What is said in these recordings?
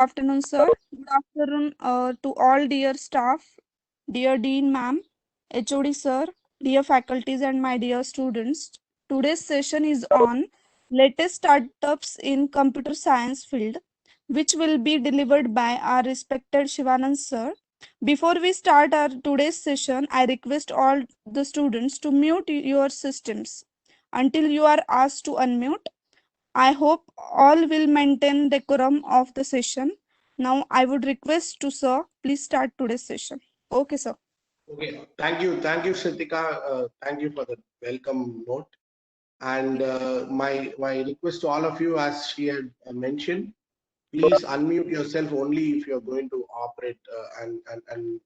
Afternoon, sir. Good afternoon to all dear staff, dear Dean ma'am, HOD sir, dear faculties and my dear students. Today's session is on latest startups in computer science field, which will be delivered by our respected Shivanand sir. Before we start our today's session, I request all the students to mute your systems until you are asked to unmute. I hope all will maintain decorum of the session. Now I would request to sir, please start today's session. Okay, sir. Okay, thank you, Shritika. Thank you for the welcome note. And my request to all of you, as she had mentioned, please unmute yourself only if you're going to operate and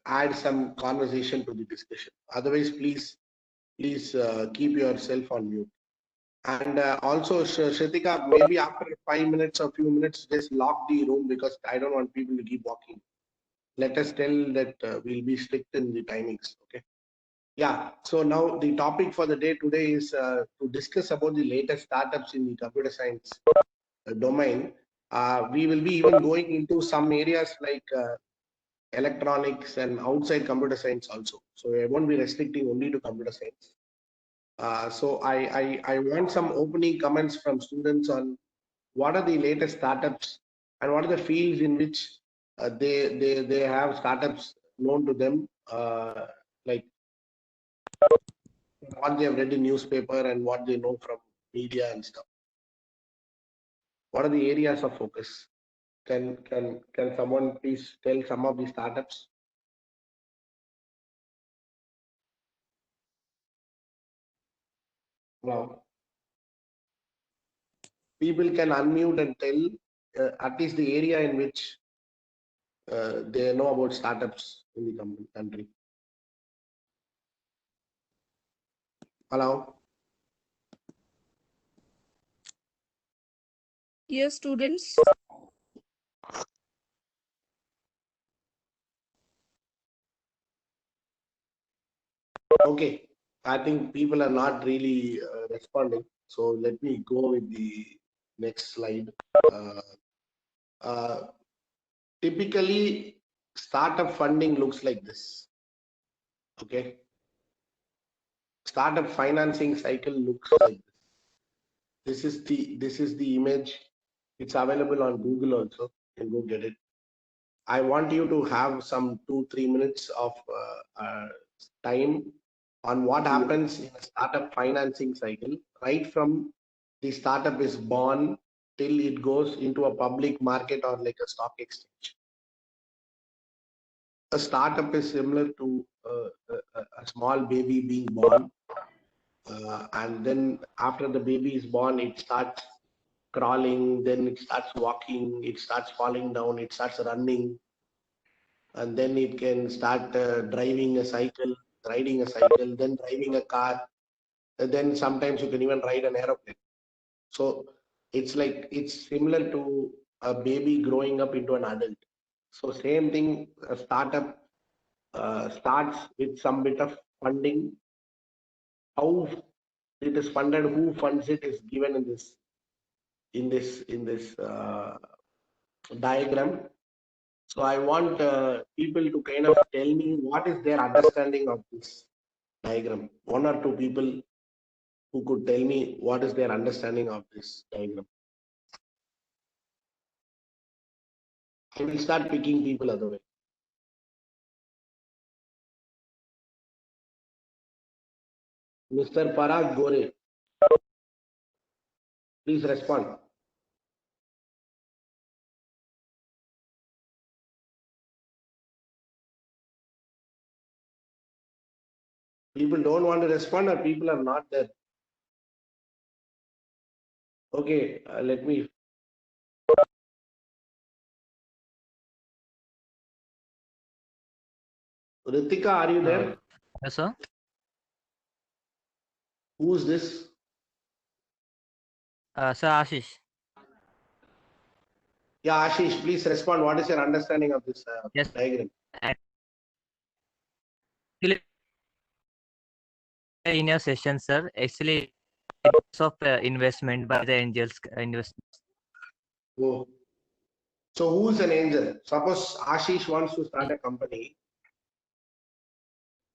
add some conversation to the discussion. Otherwise, please keep yourself on mute. And also, Shritika, maybe after 5 minutes or few minutes, just lock the room because I don't want people to keep walking. Let us tell that we'll be strict in the timings. Okay. Yeah, so now the topic for the day today is to discuss about the latest startups in the computer science domain. We will be even going into some areas like electronics and outside computer science also. So I won't be restricting only to computer science. So I want some opening comments from students on what are the latest startups and what are the fields in which they have startups known to them, like what they have read in newspaper and what they know from media and stuff. What are the areas of focus? Can someone please tell some of the startups? Wow. People can unmute and tell at least the area in which they know about startups in the country. Hello. Dear students, Okay. I think people are not really responding. So let me go with the next slide. Uh, uh, Typically, startup funding looks like this. Okay. Startup financing cycle looks like this. This is the image. It's available on Google also. You can go get it. I want you to have some 2-3 minutes of time on what happens in a startup financing cycle, right from the startup is born till it goes into a public market or like a stock exchange. A startup is similar to a small baby being born, and then after the baby is born, it starts crawling, then it starts walking, it starts falling down, it starts running, and then it can start driving a cycle, riding a cycle, then driving a car, and then sometimes you can even ride an aeroplane. So it's similar to a baby growing up into an adult. So same thing, a startup starts with some bit of funding. How it is funded, who funds it is given in this diagram. So I want people to kind of tell me what is their understanding of this diagram. One or two people who could tell me what is their understanding of this diagram. I will start picking people otherwise. Mr. Parag Gore, please respond. People don't want to respond or people are not there. Okay, let me. Ritika, are you there? Yes, sir. Who's this? Sir Ashish. Yeah, Ashish, please respond. What is your understanding of this Yes. diagram? Actually, in your session, sir, actually, it's of investment by the angels investors. Oh, So who's an angel? Suppose Ashish wants to start a company.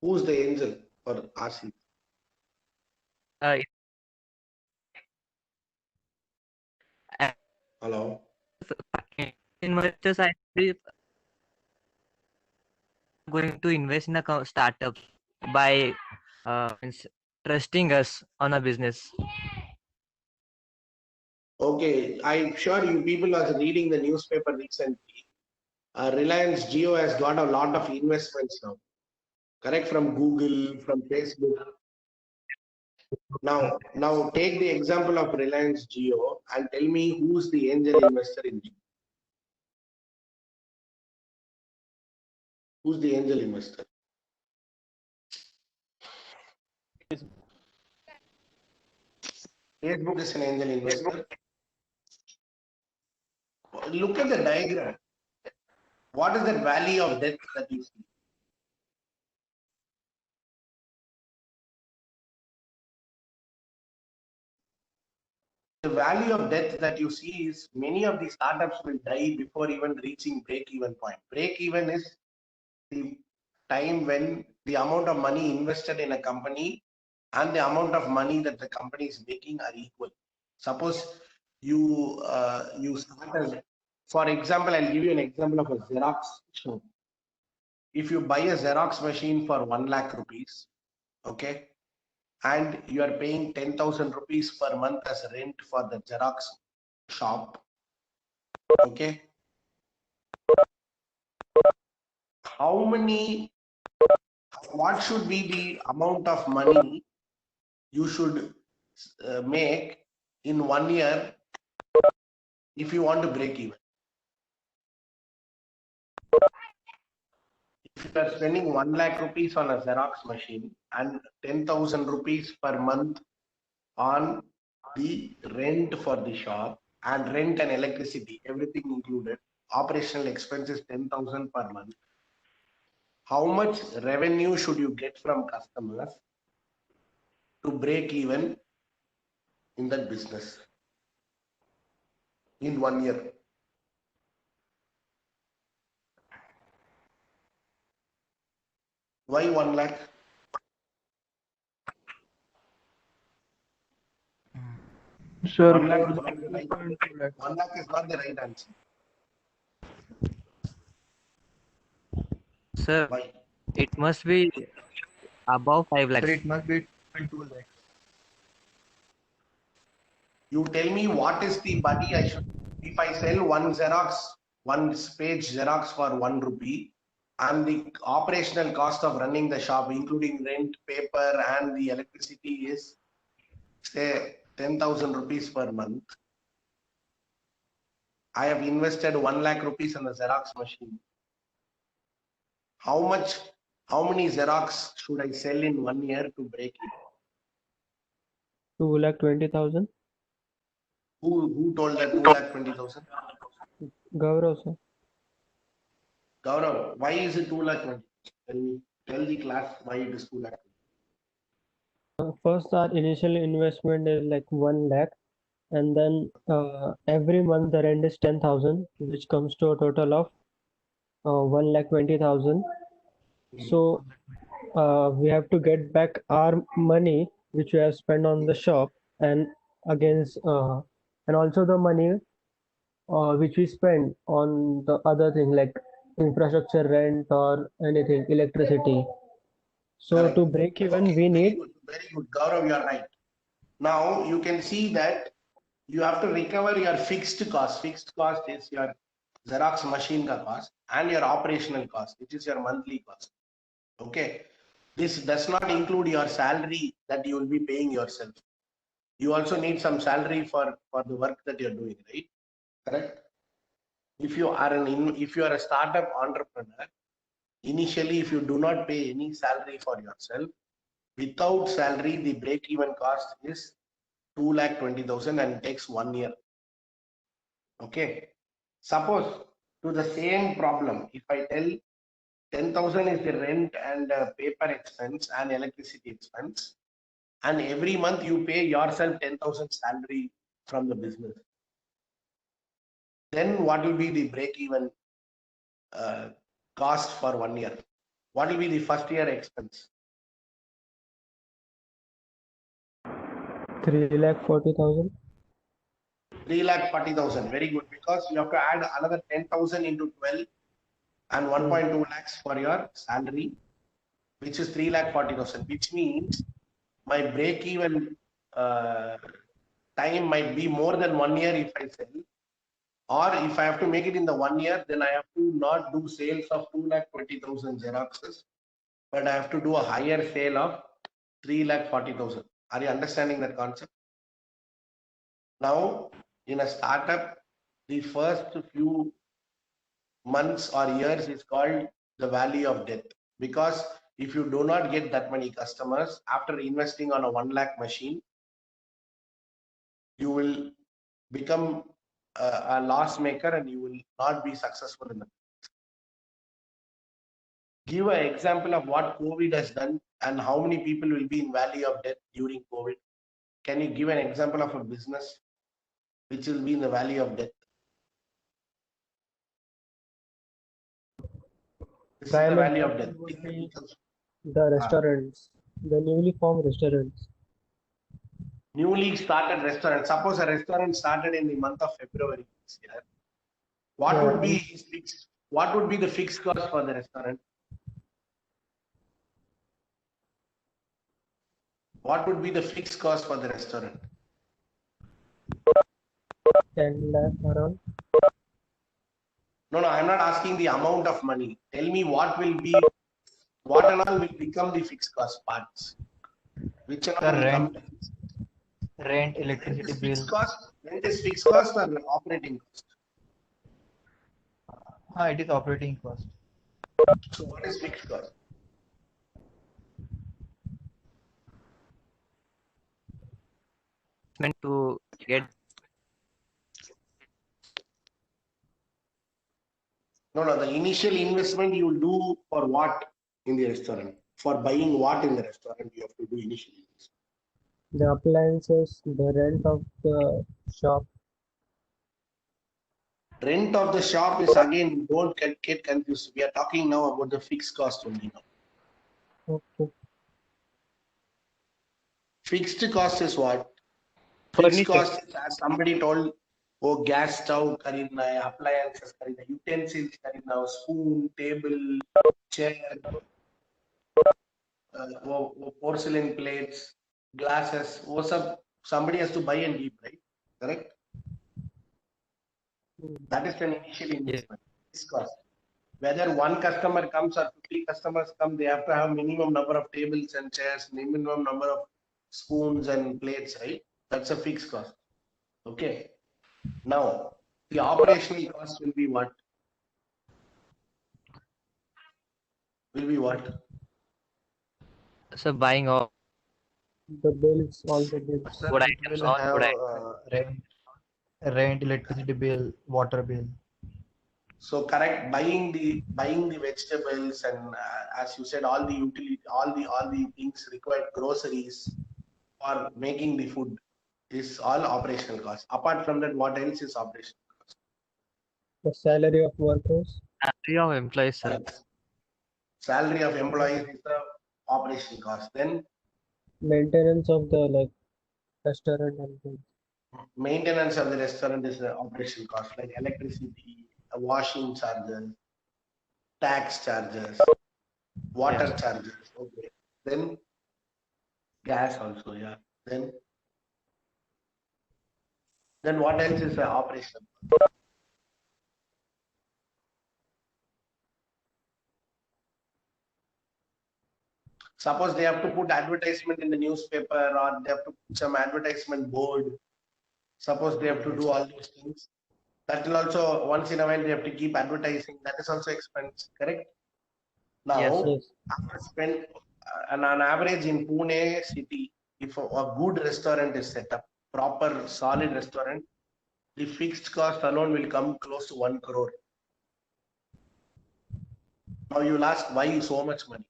Who's the angel for Ashish? uh, as Hello. investors are actually going to invest in a startup by means trusting us on a business. Okay, I'm sure you people are reading the newspaper recently. Reliance Jio has got a lot of investments now. Correct, from Google, from Facebook. Now take the example of Reliance Jio and tell me who's the angel investor in Jio. Who's the angel investor? Facebook is an angel investor. Look at the diagram. What is the valley of death that you see? The valley of death that you see is many of the startups will die before even reaching break-even point. Break-even is the time when the amount of money invested in a company and the amount of money that the company is making are equal. Suppose you start as, for example, I'll give you an example of a Xerox shop. If you buy a Xerox machine for 1 lakh rupees, okay, and you are paying 10,000 rupees per month as rent for the Xerox shop, okay, how many, what should be the amount of money you should make in 1 year if you want to break even? If you are spending 1 lakh rupees on a Xerox machine and 10,000 rupees per month on the rent for the shop, and rent and electricity, everything included, operational expenses 10,000 per month, how much revenue should you get from customers to break even in that business in 1 year? Why 1 lakh? Sir, 1 lakh more is than not the right 2.2 lakh. 1 lakh is not the right answer. Sir, Why? it must be above 5 Sir, lakhs. it must be 2 lakh. You tell me what is the money I should, if I sell one Xerox, one page Xerox for 1 rupee, and the operational cost of running the shop, including rent, paper, and the electricity is say 10,000 rupees per month. I have invested 1 lakh rupees in the Xerox machine. How many Xerox should I sell in 1 year to break it? 2,20,000. Who told that 2,20,000? Gaurav, sir. Gaurav, why is it 2,20,000? Tell the class why it is 2,20,000. First, our initial investment is like 1 lakh, and then every month the rent is 10,000, which comes to a total of 1,20,000. So we have to get back our money which we have spent on the shop, and against and also the money which we spend on the other thing like infrastructure rent or anything, electricity. So to Correct. break even, Okay, we very need good, very good. Gaurav, you are right. Now you can see that you have to recover your fixed cost. Fixed cost is your Xerox machine ka cost and your operational cost, which is your monthly cost. Okay. This does not include your salary that you will be paying yourself. You also need some salary for the work that you're doing, right? Correct. If you are a startup entrepreneur, initially, if you do not pay any salary for yourself, without salary, the break-even cost is 2,20,000 and takes 1 year. Okay. Suppose to the same problem, if I tell 10,000 is the rent and paper expense and electricity expense, and every month you pay yourself 10,000 salary from the business. Then what will be the break-even cost for 1 year? What will be the first year expense? 3,40,000. 3,40,000. Very good, because you have to add another 10,000 into 12 and 1.2 lakhs for your salary, which is 3,40,000, which means my break-even time might be more than 1 year if I sell. Or if I have to make it in the 1 year, then I have to not do sales of 2,20,000 Xeroxes, but I have to do a higher sale of 3,40,000. Are you understanding that concept? Now, in a startup, the first few months or years is called the valley of death, because if you do not get that many customers after investing on a 1 lakh machine, you will become a loss maker and you will not be successful in the. Give an example of what COVID has done and how many people will be in valley of death during COVID. Can you give an example of a business which will be in the valley of death? This is the Prime valley of example death. would be the restaurants, the newly formed restaurants. Newly started restaurant. Suppose a restaurant started in the month of February this year. What Yeah, would be his fixed? What would be the fixed cost for the restaurant? What would be the fixed cost for the restaurant? 10 lakh around. No, I'm not asking the amount of money. Tell me what will be, what and all will become the fixed cost parts. Which and all The will come rent, to fixed. rent, electricity bill. Fixed cost. Rent is fixed cost or operating cost? It is operating cost. So what is fixed cost? Meant to get No, the initial investment you will do for what in the restaurant? For buying what in the restaurant you have to do initially. The appliances, the rent of the shop. Rent of the shop is, again, don't get confused. We are talking now about the fixed cost only now. Okay. Fixed cost is what? Fixed cost is, as somebody told, oh, gas stove खरीदना है, appliances खरीदना, utensils खरीदना, spoon, table, chair, वो porcelain plates, glasses, वो सब somebody has to buy and keep, right? Correct? That is an initial investment. Fixed cost. Whether one customer comes or 50 customers come, they have to have minimum number of tables and chairs, minimum number of spoons and plates, right? That's a fixed cost. Okay. Now, the operational cost will be what? Will be what? so buying of The bills, all the bills. Sir, food it items, will all have food items. rent, electricity bill, water bill. So correct, buying the vegetables and as you said, all the utility, all the things required, groceries for making the food is all operational cost. Apart from that, what else is operational cost? The salary of workers. Salary of employees, sir. Salary of employees is the operational cost. Then Maintenance of the restaurant and things. maintenance of the restaurant is the operational cost, like electricity, washing charges, tax charges, water charges. Okay. Then gas also, yeah. Then what else is the operational? Suppose they have to put advertisement in the newspaper or they have to put some advertisement board. Suppose they have to do all those things. That will also, once in a while, they have to keep advertising. That is also expense, correct? Now, Yes, Yes. after spend on average in Pune city, if a good restaurant is set up, proper solid restaurant, the fixed cost alone will come close to 1 crore. Now you'll ask why so much money?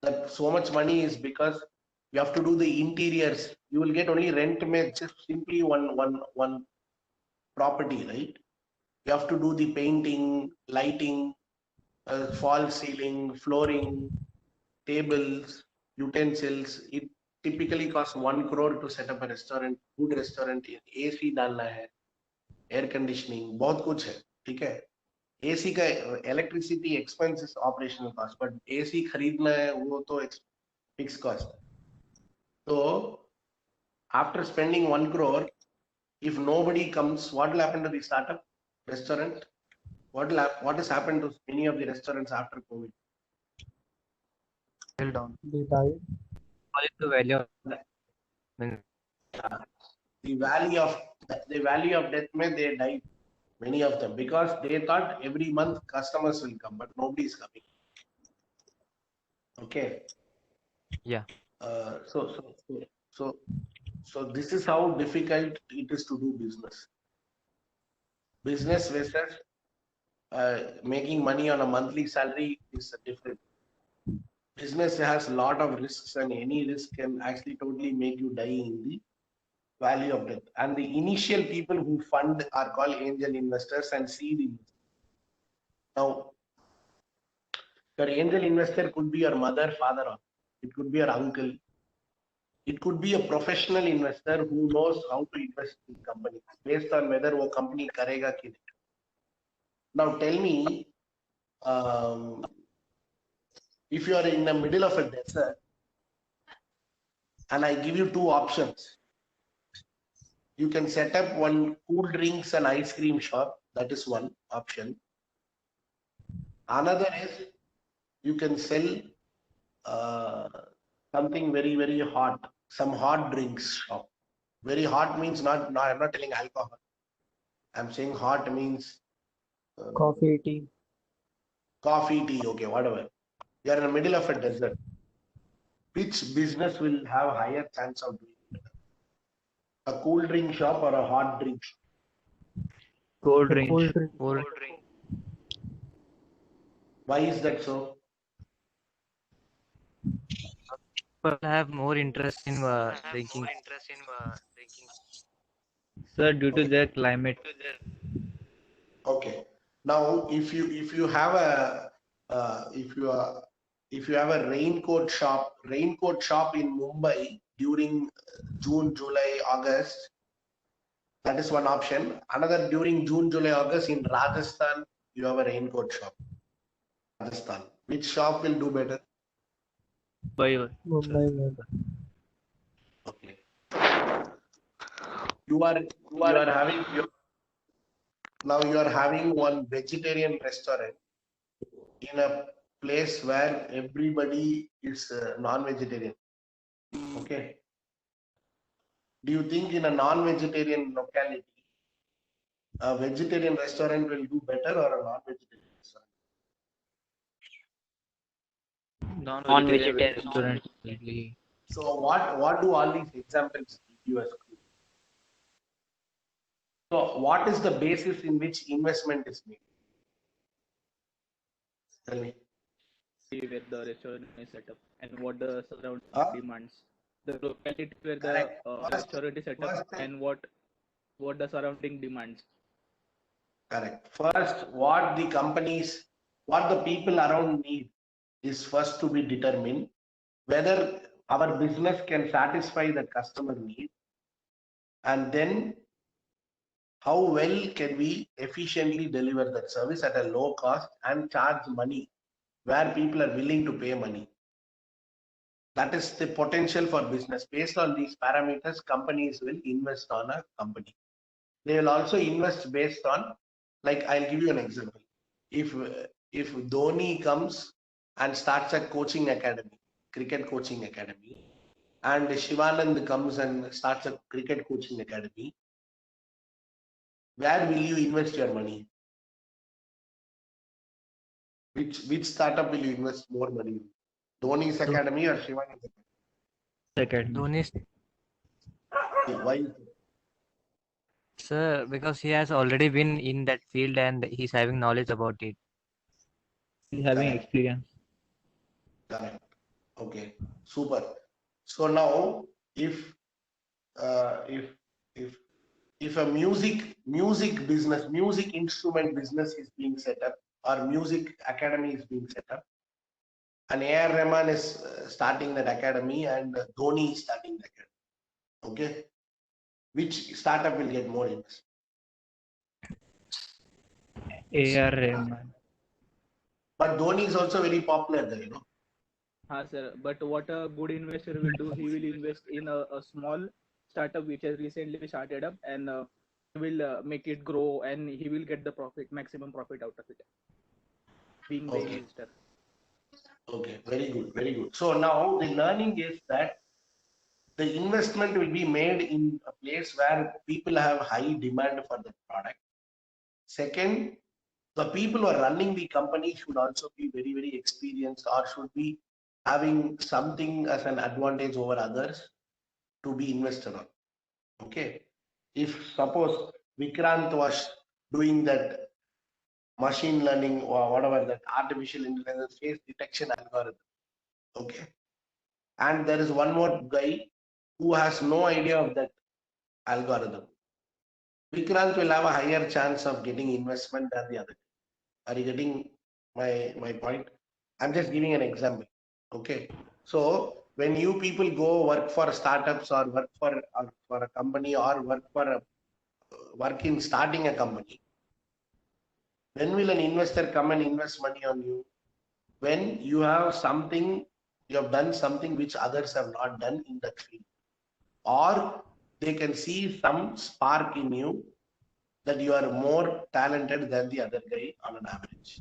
That so much money is because you have to do the interiors. You will get only rent, just simply one property, right? You have to do the painting, lighting, false ceiling, flooring, tables, utensils. It typically costs 1 crore to set up a restaurant, food restaurant. AC डालना है, air conditioning, बहुत कुछ है, ठीक है. AC का electricity expense is operational cost, but AC खरीदना है वो तो fixed cost. So after spending 1 crore, if nobody comes, what will happen to the startup restaurant? What has happened to many of the restaurants after COVID? Fell down. They died. According to value of means The valley of death, mein they died, many of them, because they thought every month customers will come, but nobody is coming. Okay. yeah. So this is how difficult it is to do business. Business versus making money on a monthly salary is different. Business has a lot of risks, and any risk can actually totally make you die in the valley of death. And the initial people who fund are called angel investors and seed investors. Now, your angel investor could be your mother, father, or it could be your uncle. It could be a professional investor who knows how to invest in companies based on whether वो company करेगा कि नहीं. Now tell me, if you are in the middle of a desert and I give you two options, you can set up one cool drinks and ice cream shop. That is one option. Another is you can sell something very, very hot, some hot drinks shop. Very hot means not I'm not telling alcohol. I'm saying hot means Coffee, tea. coffee, tea, okay, whatever. You are in the middle of a desert. Which business will have higher chance of doing better? A cool drink shop or a hot drink shop? Cold The drink. cold drink. Cold drink. Why is that so? People have more interest in drinking. Sir, due to Okay. their climate. Okay. Now, if you have a if you have a raincoat shop in Mumbai during June, July, August, that is one option. Another, during June, July, August in Rajasthan, you have a raincoat shop. Rajasthan. Which shop will do better? Mumbai. Mumbai. Okay. You are having now you are having one vegetarian restaurant in a place where everybody is non-vegetarian. Okay. Do you think in a non-vegetarian locality, a vegetarian restaurant will do better or a non-vegetarian restaurant? Non-vegetarian restaurant. Only. So what do all these examples give you as clue? So what is the basis in which investment is made? Tell me. Where the restaurant is set up and what the surrounding Huh? demands. The locality where the Correct. restaurant is set up First- and what the surrounding demands. Correct. First, what the people around need is first to be determined whether our business can satisfy the customer need, and then how well can we efficiently deliver that service at a low cost and charge money where people are willing to pay money. That is the potential for business. Based on these parameters, companies will invest on a company. They will also invest based on, like, I'll give you an example. If Dhoni comes and starts a coaching academy, cricket coaching academy, and Shivanand comes and starts a cricket coaching academy, where will you invest your money? Which startup will you invest more money in? Dhoni's academy or Shivanand's Second. Dhoni's, academy? Why? sir, because he has already been in that field and he's having knowledge about it. He's having Correct. experience. Correct. Okay. Super. So now, if if a music business, music instrument business is being set up, or music academy is being set up, and A.R. Rahman is starting that academy, and Dhoni is starting the academy. Okay, which startup will get more investment? AR Rahman. But Dhoni is also very popular there, you know. Sir. But what a good investor will do, he will invest in a small startup which has recently started up, and he will make it grow, and he will get the profit, maximum profit out of it, being the Okay. investor. Okay, very good, very good. So now the learning is that the investment will be made in a place where people have high demand for the product. Second, the people who are running the company should also be very, very experienced, or should be having something as an advantage over others to be invested on. Okay. If suppose Vikrant was doing that machine learning or whatever, that artificial intelligence face detection algorithm. Okay. And there is one more guy who has no idea of that algorithm. Vikrant will have a higher chance of getting investment than the other. Are you getting my point? I'm just giving an example. Okay. So when you people go work for startups, or work for a company, or work in starting a company, when will an investor come and invest money on you? When you have something, you have done something which others have not done in that field, or they can see some spark in you, that you are more talented than the other guy on an average.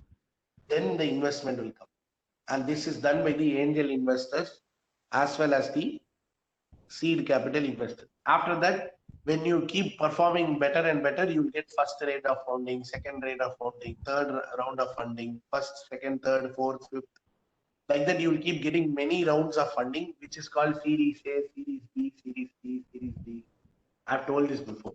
Then the investment will come. And this is done by the angel investors as well as the seed capital investors. After that, when you keep performing better and better, you will get first rate of funding, second rate of funding, third round of funding, first, second, third, fourth, fifth. Like that, you will keep getting many rounds of funding, which is called Series A, Series B, Series C, Series D. I've told this before.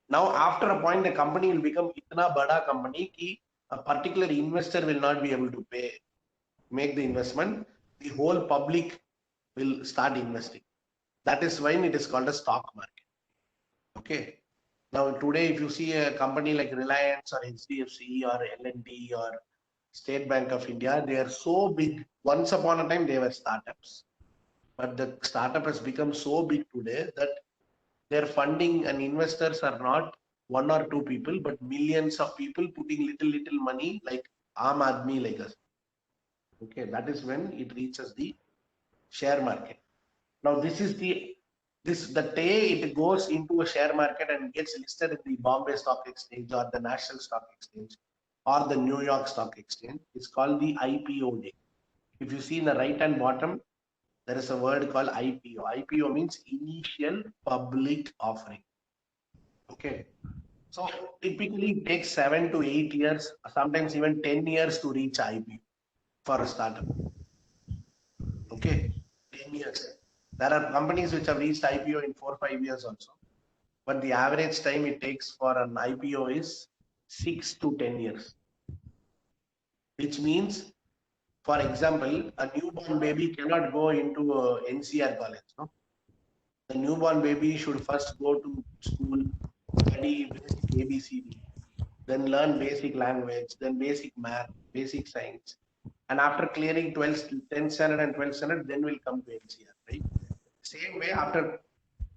Now, after a point, the company will become itna bada company ki a particular investor will not be able to make the investment. The whole public will start investing. That is when it is called a stock market. Okay. Now, today, if you see a company like Reliance or HDFC or L&T or State Bank of India, they are so big. Once upon a time, they were startups. But the startup has become so big today that their funding and investors are not one or two people, but millions of people putting little money, like Aam Aadmi, like us. Okay, that is when it reaches the share market. Now, this is the day it goes into a share market and gets listed in the Bombay Stock Exchange or the National Stock Exchange or the New York Stock Exchange. It's called the IPO day. If you see in the right hand bottom, there is a word called IPO. IPO means initial public offering. Okay. So typically it takes 7 to 8 years, sometimes even 10 years to reach IPO for a startup. Okay. 10 years. There are companies which have reached IPO in 4 or 5 years also. But the average time it takes for an IPO is 6 to 10 years. Which means, for example, a newborn baby cannot go into a NCR college. No? The newborn baby should first go to school, study basic ABCD, then learn basic language, then basic math, basic science. And after clearing 10th standard and 12th standard, then will come to NCR, right? Same way, after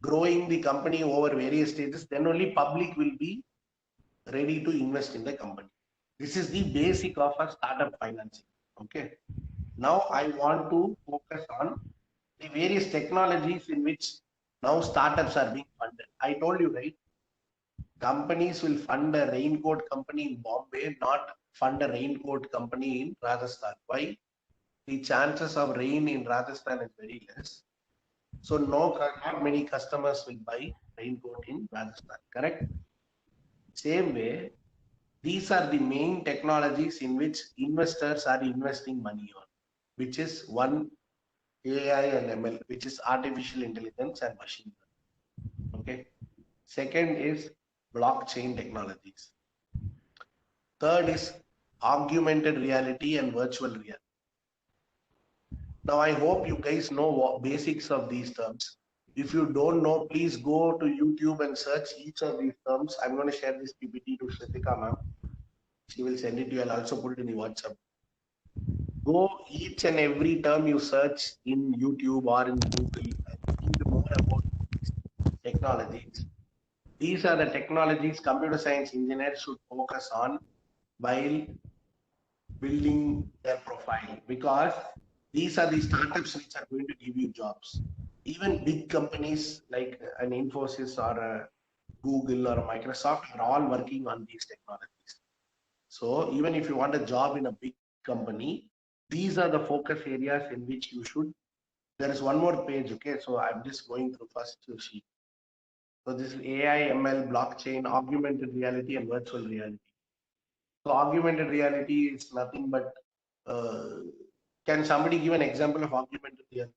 growing the company over various stages, then only public will be ready to invest in the company. This is the basic of a startup financing. Okay. Now I want to focus on the various technologies in which now startups are being funded. I told you, right? Companies will fund a raincoat company in Bombay, not fund a raincoat company in Rajasthan. Why? The chances of rain in Rajasthan is very less. So not many customers will buy raincoat in Rajasthan, correct? Same way, these are the main technologies in which investors are investing money on, which is one, AI and ML, which is artificial intelligence and machine learning. Okay. Second is blockchain technologies. Third is augmented reality and virtual reality. Now, I hope you guys know what basics of these terms. If you don't know, please go to YouTube and search each of these terms. I'm going to share this PPT to Shritika ma'am. She will send it to you. I'll also put it in the WhatsApp. Go each and every term you search in YouTube or in Google and read more about these technologies. These are the technologies computer science engineers should focus on while building their profile, because these are the startups which are going to give you jobs. Even big companies like an Infosys or a Google or a Microsoft are all working on these technologies. So even if you want a job in a big company, these are the focus areas in which you should. There is one more page, okay? So I'm just going through first sheet. So this is AI, ML, blockchain, augmented reality, and virtual reality. So augmented reality is nothing but, can somebody give an example of augmented reality?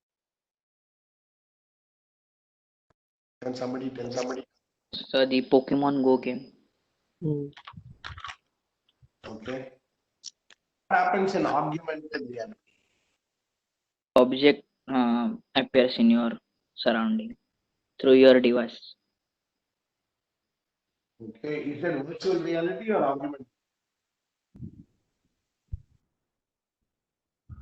Can somebody tell somebody? So the Pokemon Go game. Mm. Okay. What happens in augmented reality? Object appears in your surrounding through your device. Okay. Is that virtual reality or augmented?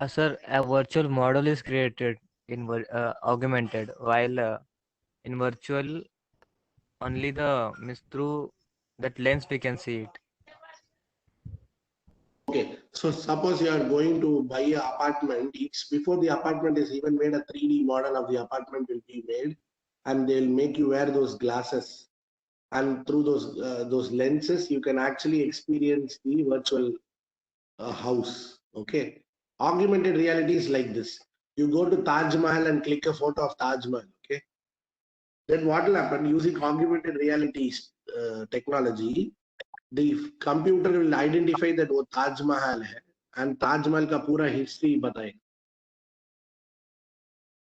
Sir, a virtual model is created in augmented, while in virtual only the means through that lens we can see it. Okay, so suppose you are going to buy an apartment. It's before the apartment is even made, a 3D model of the apartment will be made, and they'll make you wear those glasses, and through those lenses you can actually experience the virtual house. Okay, augmented reality is like this. You go to Taj Mahal and click a photo of Taj Mahal. Okay, then what will happen using augmented reality technology? The computer will identify that वो ताज महल है and Taj Mahal का पूरा history बताएगा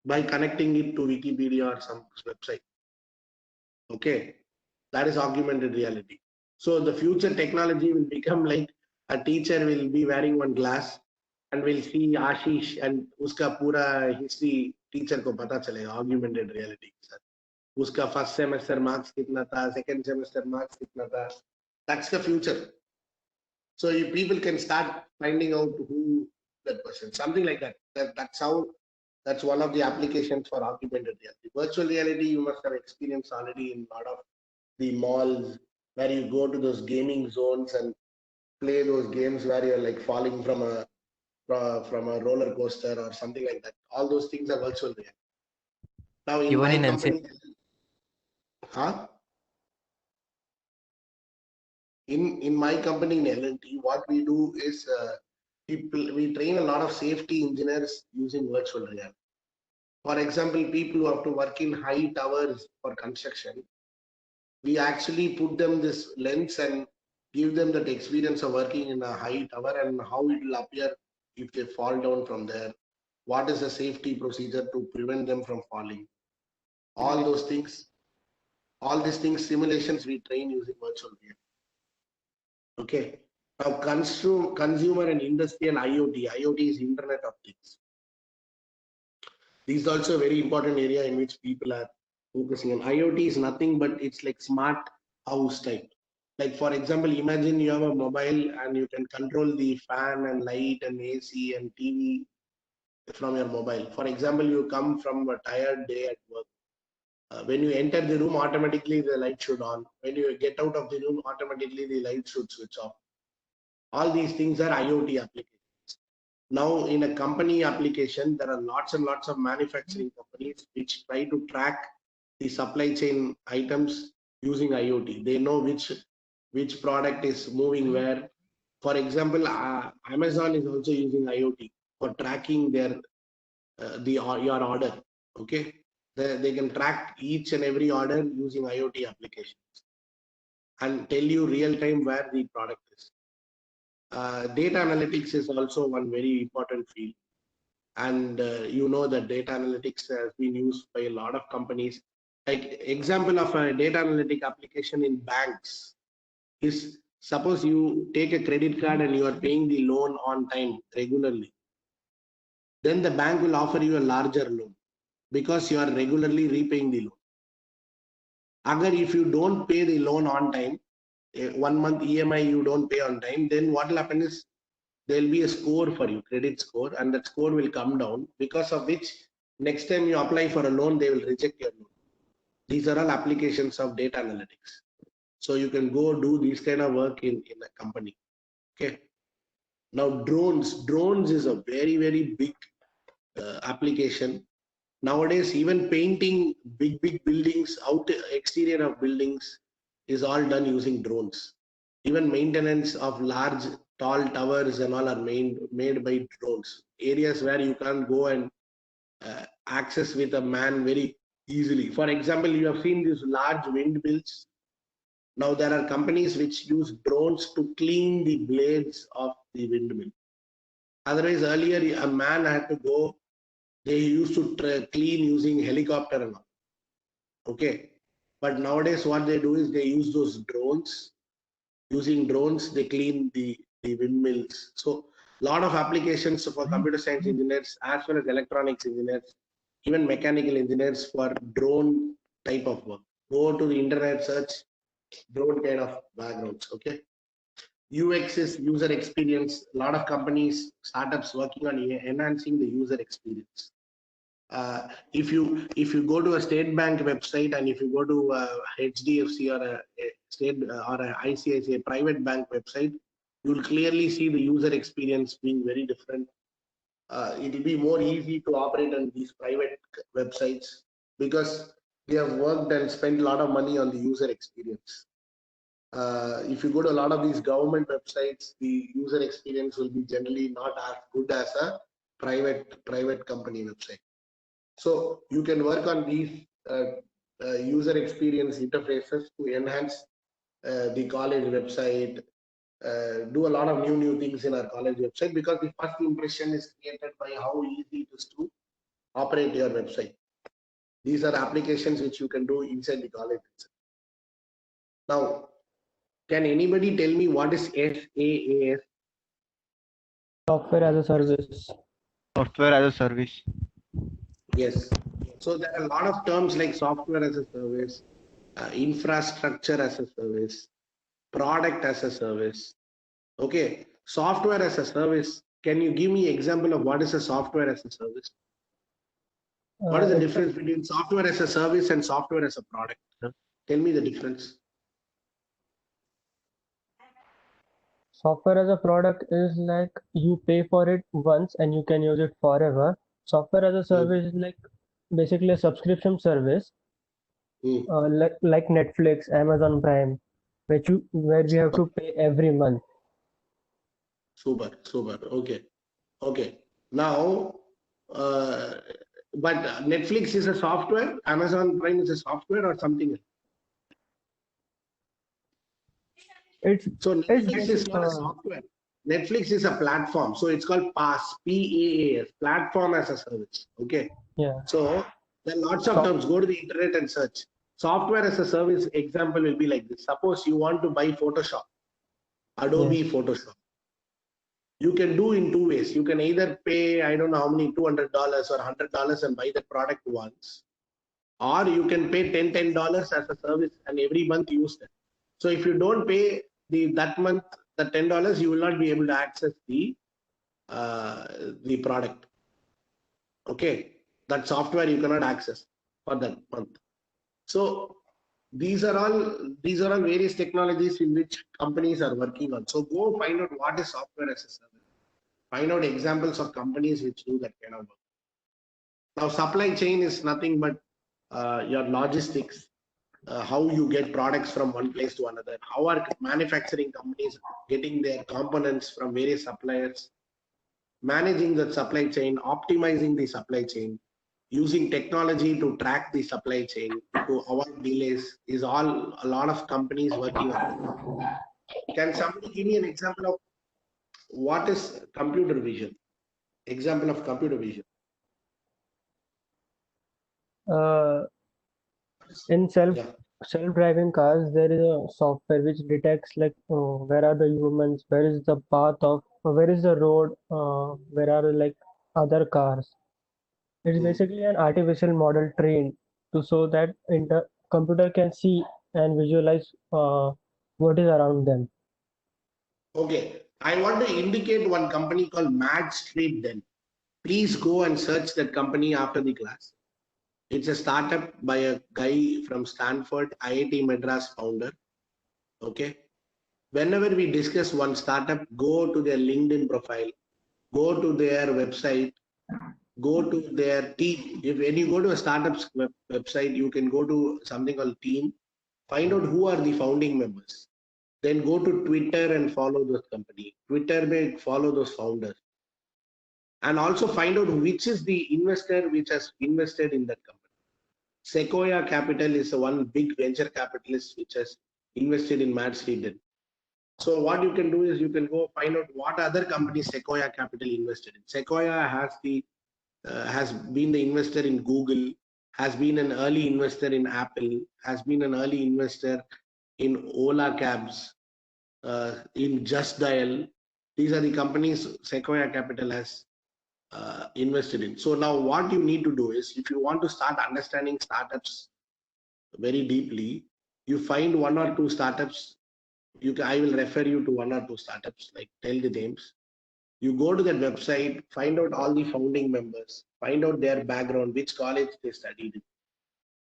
by connecting it to Wikipedia or some website. Okay, that is augmented reality. So the future technology will become like a teacher will be wearing one glass and will see Ashish and उसका पूरा history teacher को पता चलेगा augmented reality के साथ. उसका first semester marks कितना था, second semester marks कितना था. That's the future. So you people can start finding out who that person, something like that. That's one of the applications for augmented reality. Virtual reality, you must have experienced already in a lot of the malls where you go to those gaming zones and play those games where you're like falling from a roller coaster or something like that. All those things are virtual reality. Now in Even my in company, huh? In my company in L&T, what we do is we train a lot of safety engineers using virtual reality. For example, people who have to work in high towers for construction, we actually put them this lens and give them that experience of working in a high tower and how it will appear if they fall down from there. What is the safety procedure to prevent them from falling? All those things, all these things, simulations we train using virtual reality. Okay. Now, consumer and industrial IoT. IoT is Internet of Things. This is also a very important area in which people are focusing on. IoT is nothing but it's like smart house type. Like for example, imagine you have a mobile and you can control the fan and light and AC and TV from your mobile. For example, you come from a tired day at work. When you enter the room, automatically the light should on. When you get out of the room, automatically the light should switch off. All these things are IoT applications. Now, in a company application, there are lots and lots of manufacturing companies which try to track the supply chain items using IoT. They know which product is moving where. For example, Amazon is also using IoT for tracking their your order. Okay, they can track each and every order using IoT applications and tell you real time where the product is. Data analytics is also one very important field, and you know that data analytics has been used by a lot of companies. Like example of a data analytic application in banks is, suppose you take a credit card and you are paying the loan on time regularly, then the bank will offer you a larger loan. because you are regularly repaying the loan. Agar if you don't pay the loan on time, 1 month EMI you don't pay on time, then what will happen is there will be a score for you, credit score, and that score will come down, because of which next time you apply for a loan, they will reject your loan. These are all applications of data analytics. So you can go do this kind of work in a company. Okay. Now drones is a very, very big application. Nowadays, even painting big buildings, out exterior of buildings is all done using drones. Even maintenance of large tall towers and all are made by drones. Areas where you can't go and access with a man very easily. For example, you have seen these large windmills. Now there are companies which use drones to clean the blades of the windmill. Otherwise, earlier a man had to go. They used to clean using helicopter and all. Okay, but nowadays what they do is they use those drones. Using drones, they clean the windmills. So a lot of applications for computer science engineers as well as electronics engineers, even mechanical engineers for drone type of work. Go to the internet, search drone kind of backgrounds. Okay. UX is user experience. A lot of companies, startups working on enhancing the user experience. If you go to a State Bank website, and if you go to HDFC or a state or a ICICI private bank website, you will clearly see the user experience being very different. It will be more easy to operate on these private websites because they have worked and spent a lot of money on the user experience. If you go to a lot of these government websites, the user experience will be generally not as good as a private company website. So you can work on these user experience interfaces to enhance the college website, do a lot of new things in our college website, because the first impression is created by how easy it is to operate your website. These are applications which you can do inside the college itself. Now, can anybody tell me what is SaaS? Software as a service. Software as a service. Yes. So there are a lot of terms like software as a service, infrastructure as a service, product as a service. Okay. Software as a service. Can you give me example of what is a software as a service? What is the It's difference between software as a service and software as a product? Tell me the difference. software as a product is like you pay for it once and you can use it forever. Software as a service is like basically a subscription service, like Netflix, Amazon Prime, where we have to pay every month. Super. Okay. Now, but Netflix is a software, Amazon Prime is a software or something else? So Netflix is not a software. Netflix is a platform. So it's called PaaS, PaaS, platform as a service. Okay. Yeah. So there are lots of terms. Go to the internet and search. Software as a service example will be like this. Suppose you want to buy Photoshop, Adobe Photoshop. You can do in two ways. You can either pay, I don't know how many, $200 or $100 and buy the product once, or you can pay $10 as a service and every month use that. So if you don't pay that month the $10, you will not be able to access the product. Okay, that software you cannot access for that month. So these are all various technologies in which companies are working on. So go find out what is software as a service. Find out examples of companies which do that kind of work. Now, supply chain is nothing but your logistics, how you get products from one place to another, how are manufacturing companies getting their components from various suppliers, managing the supply chain, optimizing the supply chain, using technology to track the supply chain to avoid delays is all a lot of companies working on. Can somebody give me an example of what is computer vision? Example of computer vision. In self-driving cars, there is a software which detects like where are the humans, where is the path of, where is the road, where are like other cars. It's Hmm. basically an artificial model trained to so that computer can see and visualize what is around them. Okay, I want to indicate one company called Mad Street Den. Please go and search that company after the class. It's a startup by a guy from Stanford, IIT Madras founder. Okay. Whenever we discuss one startup, go to their LinkedIn profile, go to their website, go to their team. If when you go to a startup's website, you can go to something called team, find out who are the founding members. Then go to Twitter and follow those company. Twitter may follow those founders. And also find out which is the investor which has invested in that company. Sequoia Capital is one big venture capitalist which has invested in Mad Street. So what you can do is you can go find out what other companies Sequoia Capital invested in. Sequoia has been the investor in Google, has been an early investor in Apple, has been an early investor in Ola Cabs, in Just Dial. These are the companies Sequoia Capital has invested in. So now what you need to do is, if you want to start understanding startups very deeply, you find one or two startups. I will refer you to one or two startups, like tell the names. You go to that website, find out all the founding members, find out their background, which college they studied in,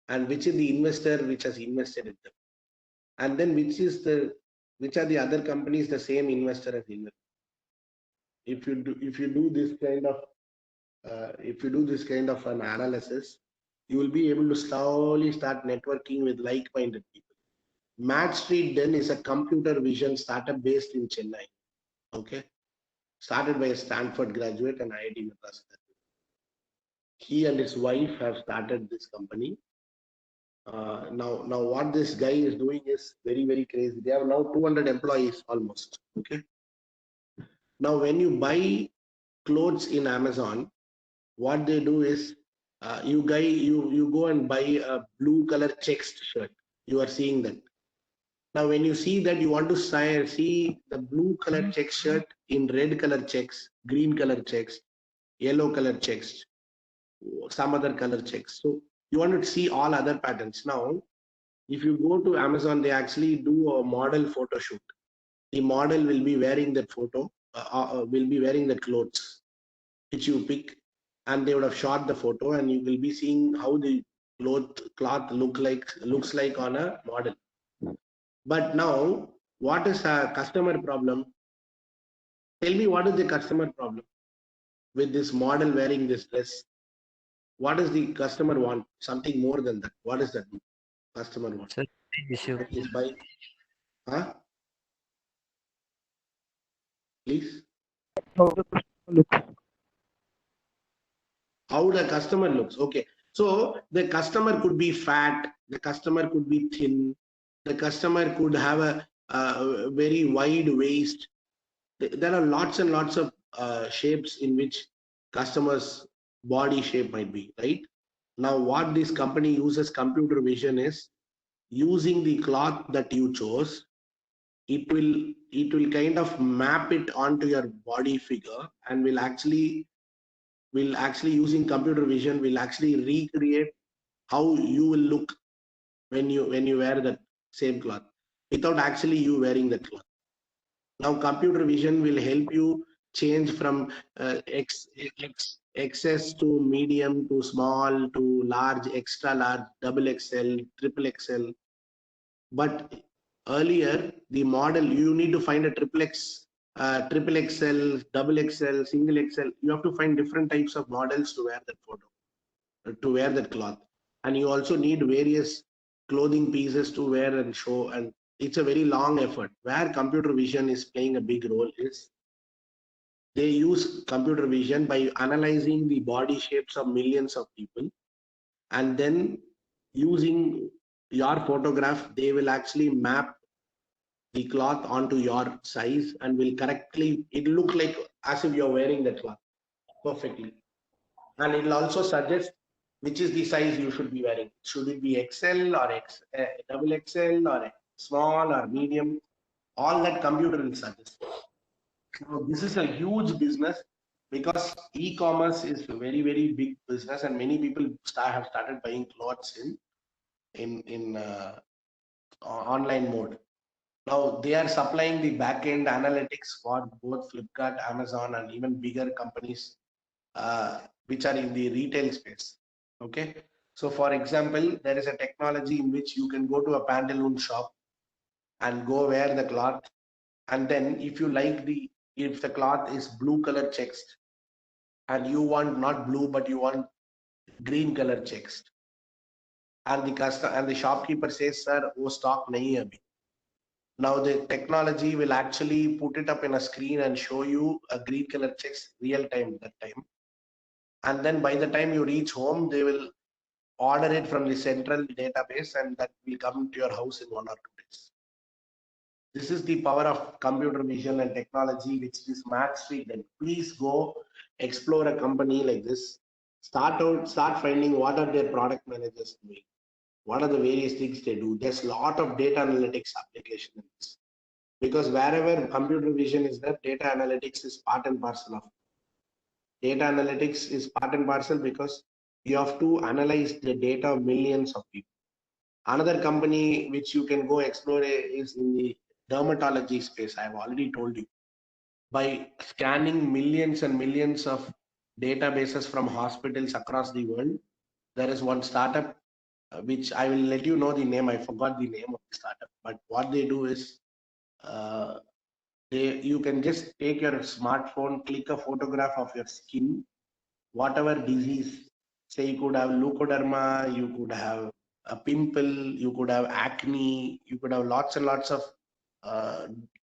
and which is the investor which has invested in them, and then which are the other companies the same investor has invested. If you do this kind of an analysis, you will be able to slowly start networking with like-minded people. Mad Street Den is a computer vision startup based in Chennai. Okay, started by a Stanford graduate and IIT Madras graduate. He and his wife have started this company. Now what this guy is doing is very, very crazy. They have now 200 employees almost. Okay. Now, when you buy clothes in Amazon, what they do is you go and buy a blue color checks shirt. You are seeing that. Now, when you see that, you want to see the blue color check shirt in red color checks, green color checks, yellow color checks, some other color checks. So you want to see all other patterns. Now, if you go to Amazon, they actually do a model photo shoot. The model will be wearing that will be wearing the clothes which you pick, and they would have shot the photo, and you will be seeing how the cloth looks like on a model. But now, what is a customer problem? Tell me, what is the customer problem with this model wearing this dress? What does the customer want? Something more than that. What is that customer want? Sir, issue. Please buy. Huh? Please. How the customer looks. Okay. So the customer could be fat, the customer could be thin, the customer could have a very wide waist. There are lots and lots of shapes in which customers' body shape might be, right? Now, what this company uses computer vision is, using the cloth that you chose, it will kind of map it onto your body figure, and will actually using computer vision will actually recreate how you will look when you wear that same cloth without actually you wearing that cloth. Now computer vision will help you change from XS to medium to small to large, extra large, double XL, triple XL. But earlier the model, you need to find a triple XL, double XL, single XL. You have to find different types of models to wear that to wear that cloth, and you also need various clothing pieces to wear and show, and it's a very long effort. Where computer vision is playing a big role is, they use computer vision by analyzing the body shapes of millions of people, and then using your photograph, they will actually map the cloth onto your size, and will correctly, it look like as if you're wearing that cloth perfectly. And it will also suggest which is the size you should be wearing. Should it be XL or double XL or small or medium? All that computer will suggest. So this is a huge business. because e-commerce is a very, very big business, and many people have started buying clothes in online mode. Now they are supplying the back-end analytics for both Flipkart, Amazon, and even bigger companies which are in the retail space. Okay. So for example, there is a technology in which you can go to a pantaloon shop and go wear the cloth. And then if you like if the cloth is blue color checks and you want not blue, but you want green color checks, and the shopkeeper says, sir, wo stock nahi hai abhi. Now the technology will actually put it up in a screen and show you a green color checks real time that time. And then by the time you reach home, they will order it from the central database and that will come to your house in 1 or 2 days. This is the power of computer vision and technology, which is Max Street. And please go explore a company like this. Start finding what are their product managers doing. What are the various things they do? There's a lot of data analytics application in this. Because wherever computer vision is there, data analytics is part and parcel of it. Data analytics is part and parcel because you have to analyze the data of millions of people. Another company which you can go explore is in the dermatology space. I've already told you. By scanning millions and millions of databases from hospitals across the world, there is one startup which I will let you know the name. I forgot the name of the startup, but what they do is you can just take your smartphone, click a photograph of your skin, whatever disease. Say you could have leukoderma, you could have a pimple, you could have acne, you could have lots and lots of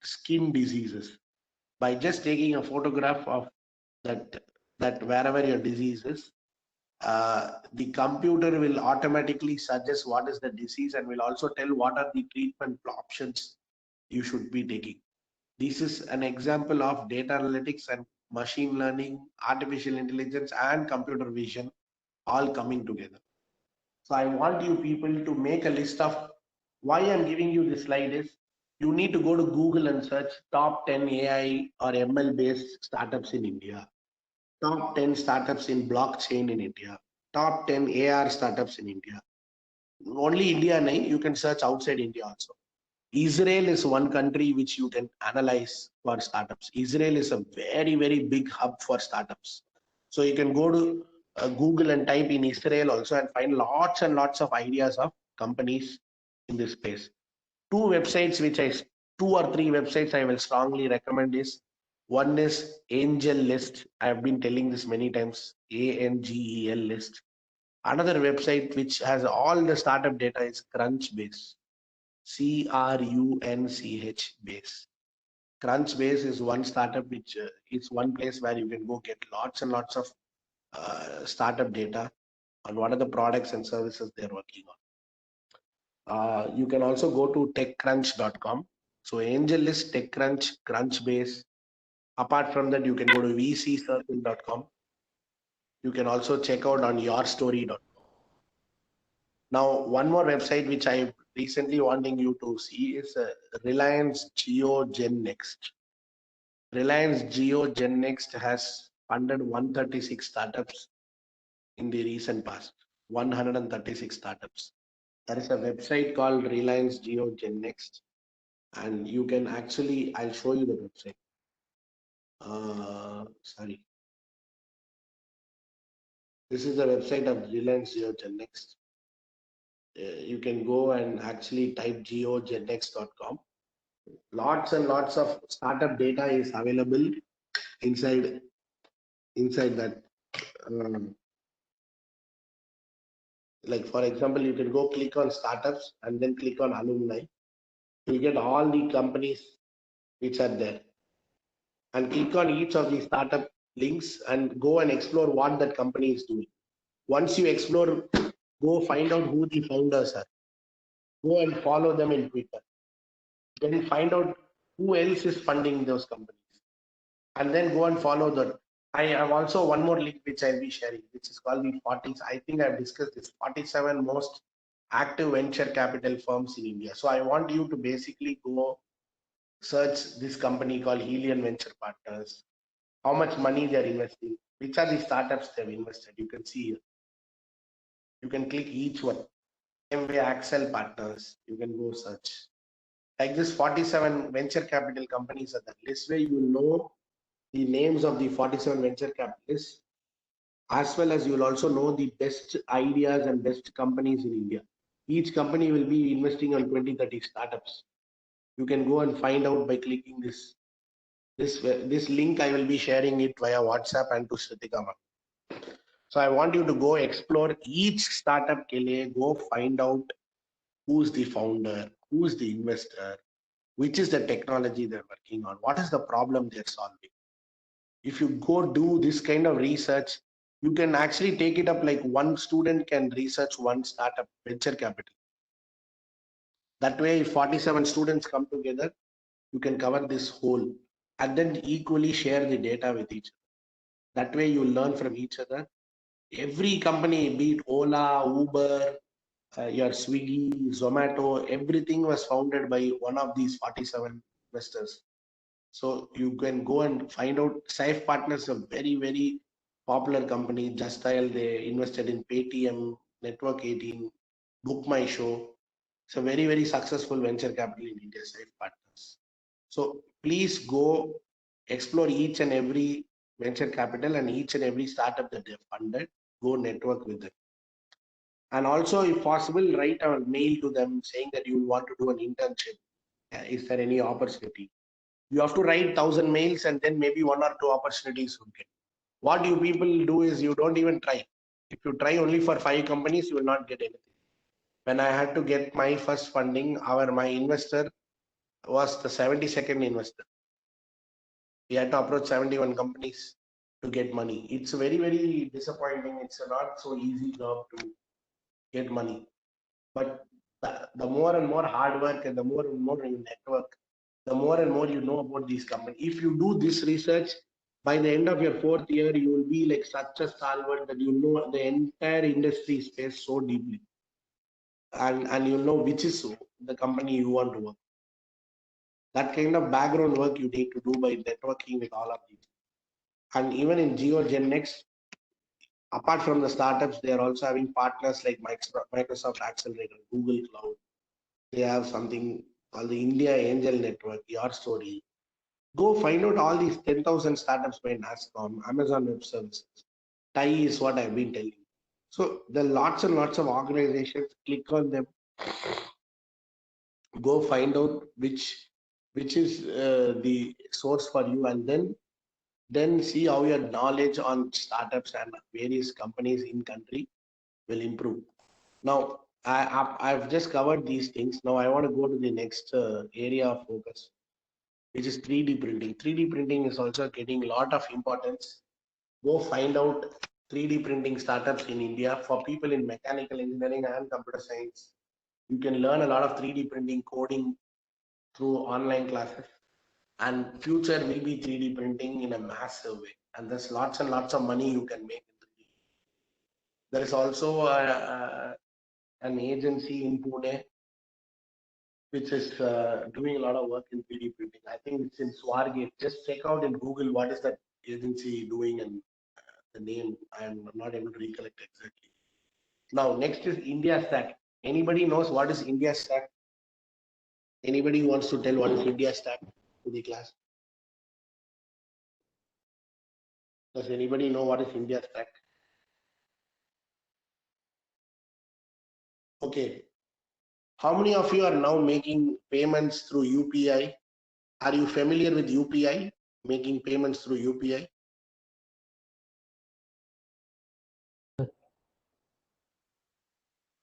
skin diseases. By just taking a photograph of that wherever your disease is, the computer will automatically suggest what is the disease and will also tell what are the treatment options you should be taking. This is an example of data analytics and machine learning, artificial intelligence, and computer vision all coming together. So I want you people to make a list of why I'm giving you this slide is you need to go to Google and search top 10 AI or ML based startups in India, top 10 startups in blockchain in India, top 10 AR startups in India. Only India, you can search outside India also. Israel is one country which you can analyze for startups. Israel is a very, very big hub for startups. So you can go to Google and type in Israel also and find lots and lots of ideas of companies in this space. Two or three websites I will strongly recommend is one is Angel List. I have been telling this many times, ANGEL List. Another website which has all the startup data is Crunchbase. CRUNCH base. Crunchbase is one startup which is one place where you can go get lots and lots of startup data on what are the products and services they're working on. You can also go to techcrunch.com. So AngelList, TechCrunch, Crunchbase. Apart from that, you can go to vccircle.com. You can also check out on yourstory.com. Now, one more website which I recently wanting you to see is Reliance Jio Gen Next. Reliance Jio Gen Next has funded 136 startups in the recent past. 136 startups. There is a website called Reliance Jio Gen Next, and you can actually, I'll show you the website. Sorry. This is the website of Reliance Jio Gen Next. You can go and actually type geogennext.com. Lots and lots of startup data is available inside that. Like for example, you can go click on startups and then click on alumni. You get all the companies which are there, and click on each of the startup links and go and explore what that company is doing. Once you explore, go find out who the founders are. Go and follow them in Twitter. Then find out who else is funding those companies, and then go and follow that. I have also one more link which I'll be sharing, which is called the 40. I think I've discussed this 47 most active venture capital firms in India. So I want you to basically go search this company called Helion Venture Partners, how much money they're investing, which are the startups they've invested. You can see here. You can click each one. Same way, Axel Partners, you can go search. Like this 47 venture capital companies are that list where you know the names of the 47 venture capitalists, as well as you will also know the best ideas and best companies in India. Each company will be investing on 20-30 startups. You can go and find out by clicking this link. I will be sharing it via WhatsApp and to Shritika. So I want you to go explore each startup ke liye, go find out who's the founder, who's the investor, which is the technology they're working on, what is the problem they're solving. If you go do this kind of research, you can actually take it up like one student can research one startup venture capital. That way, if 47 students come together, you can cover this whole and then equally share the data with each other. That way, you learn from each other. Every company, be it Ola, Uber, your Swiggy, Zomato, everything was founded by one of these 47 investors. So you can go and find out. Safe Partners, a very, very popular company. Just Dial, they invested in Paytm, Network 18, Book My Show. It's a very, very successful venture capital in India, Safe Partners. So please go explore each and every venture capital and each and every startup that they've funded. Go network with them. And also, if possible, write a mail to them saying that you want to do an internship. Is there any opportunity? You have to write 1,000 mails and then maybe 1 or 2 opportunities will get. What you people do is you don't even try. If you try only for 5 companies, you will not get anything. When I had to get my first funding, my investor was the 72nd investor. We had to approach 71 companies to get money. It's very, very disappointing. It's a not so easy job to get money. But the more and more hard work and the more and more you network, the more and more you know about these companies. If you do this research, by the end of your 4th year, you will be like such a stalwart that you know the entire industry space so deeply. And you'll know which is the company you want to work. That kind of background work you need to do by networking with all of these. And even in GeoGen Next, apart from the startups, they are also having partners like Microsoft Accelerator, Google Cloud. They have something called the India Angel Network, Your Story. Go find out all these 10,000 startups by NASCOM, Amazon Web Services. TIE is what I've been telling you. So there are lots and lots of organizations. Click on them. Go find out which is the source for you, and then see how your knowledge on startups and various companies in country will improve. Now, I've just covered these things. Now I want to go to the next area of focus, which is 3D printing. 3D printing is also getting a lot of importance. Go find out 3D printing startups in India for people in mechanical engineering and computer science. You can learn a lot of 3D printing coding through online classes, and future will be 3D printing in a massive way. And there's lots and lots of money you can make in 3D. There is also an agency in Pune which is doing a lot of work in 3D printing. I think it's in Swargate. Just check out in Google what is that agency doing and the name. I'm not able to recollect exactly. Now, next is India Stack. Anybody knows what is India Stack? Anybody wants to tell what is India Stack to the class? Does anybody know what is India Stack? Okay. How many of you are now making payments through UPI? Are you familiar with UPI? Making payments through UPI?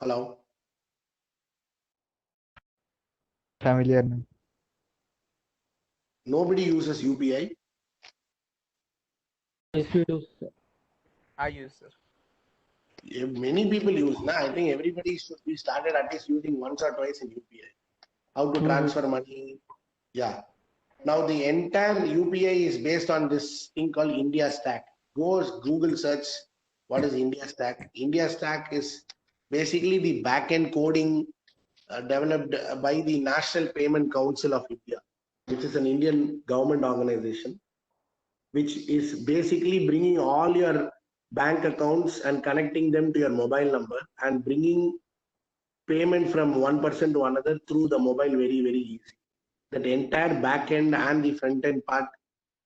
Hello? Familiar name. Nobody uses UPI? If you do, I use, sir. Many people use. Now, I think everybody should be started at least using once or twice in UPI. How to transfer money? Yeah. Now the entire UPI is based on this thing called India Stack. Go Google search what is India Stack. India Stack is basically the back-end coding developed by the National Payment Council of India, which is an Indian government organization. which is basically bringing all your bank accounts and connecting them to your mobile number and bringing payment from one person to another through the mobile very easy. That entire back end and the front end part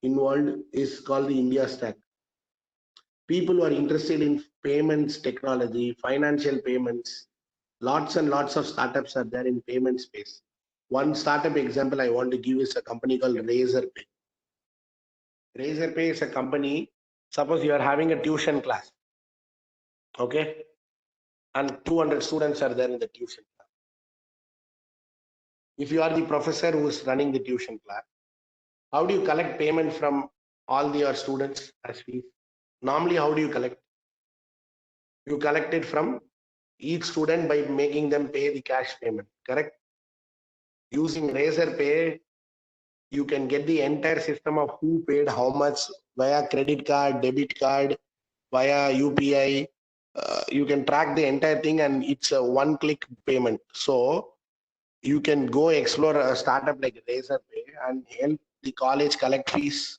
involved is called the India Stack. People who are interested in payments technology, financial payments, lots and lots of startups are there in payment space. One startup example I want to give is a company called Razorpay. Razorpay is a company, suppose you are having a tuition class, okay, and 200 students are there in the tuition class. If you are the professor who is running the tuition class, how do you collect payment from all your students as fees? Normally, how do you collect? You collect it from each student by making them pay the cash payment, correct? Using Razorpay, you can get the entire system of who paid how much via credit card, debit card, via UPI. You can track the entire thing and it's a one-click payment. So you can go explore a startup like Razorpay and help the college collect fees.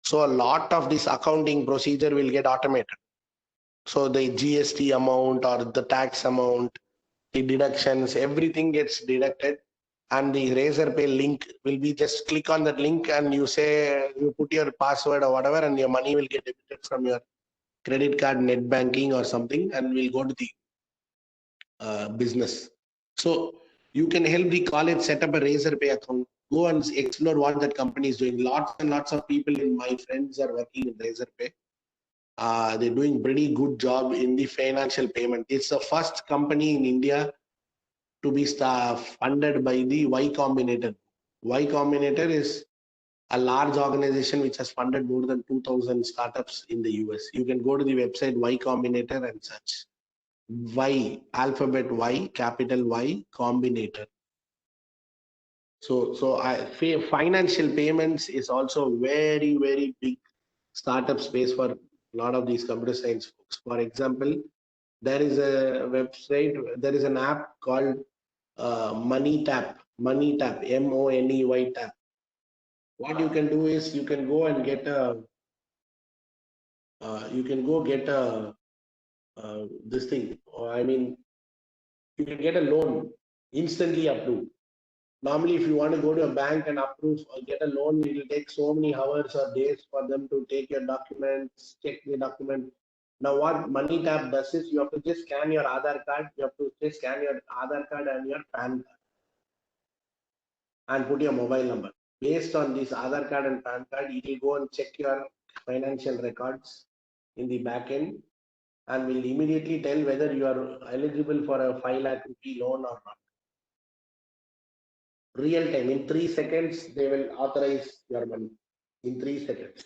So a lot of this accounting procedure will get automated. So the GST amount or the tax amount, the deductions, everything gets deducted, and the Razorpay link will be just click on that link and you say, you put your password or whatever, and your money will get debited from your credit card, net banking or something, and will go to the business. So you can help the college set up a Razorpay account, go and explore what that company is doing. Lots and lots of people in my friends are working in Razorpay. They're doing pretty good job in the financial payment. It's the first company in India to be funded by the Y Combinator. Y Combinator is a large organization which has funded more than 2,000 startups in the US. You can go to the website Y Combinator and search Y, alphabet Y, capital Y, Combinator. So financial payments is also very big startup space for a lot of these computer science folks. For example, there is a website, there is an app called MoneyTap, MONEY tap. What you can do is you can go and get a, this thing, or I mean, you can get a loan instantly approved. Normally, if you want to go to a bank and approve or get a loan, it will take so many hours or days for them to take your documents, check the document. Now, what MoneyTap does is you have to just scan your Aadhaar card, you have to just scan your Aadhaar card and your PAN card and put your mobile number. Based on this Aadhaar card and PAN card, it will go and check your financial records in the back end and will immediately tell whether you are eligible for a 5 lakh rupee loan or not. Real time, in 3 seconds, they will authorize your money. In 3 seconds.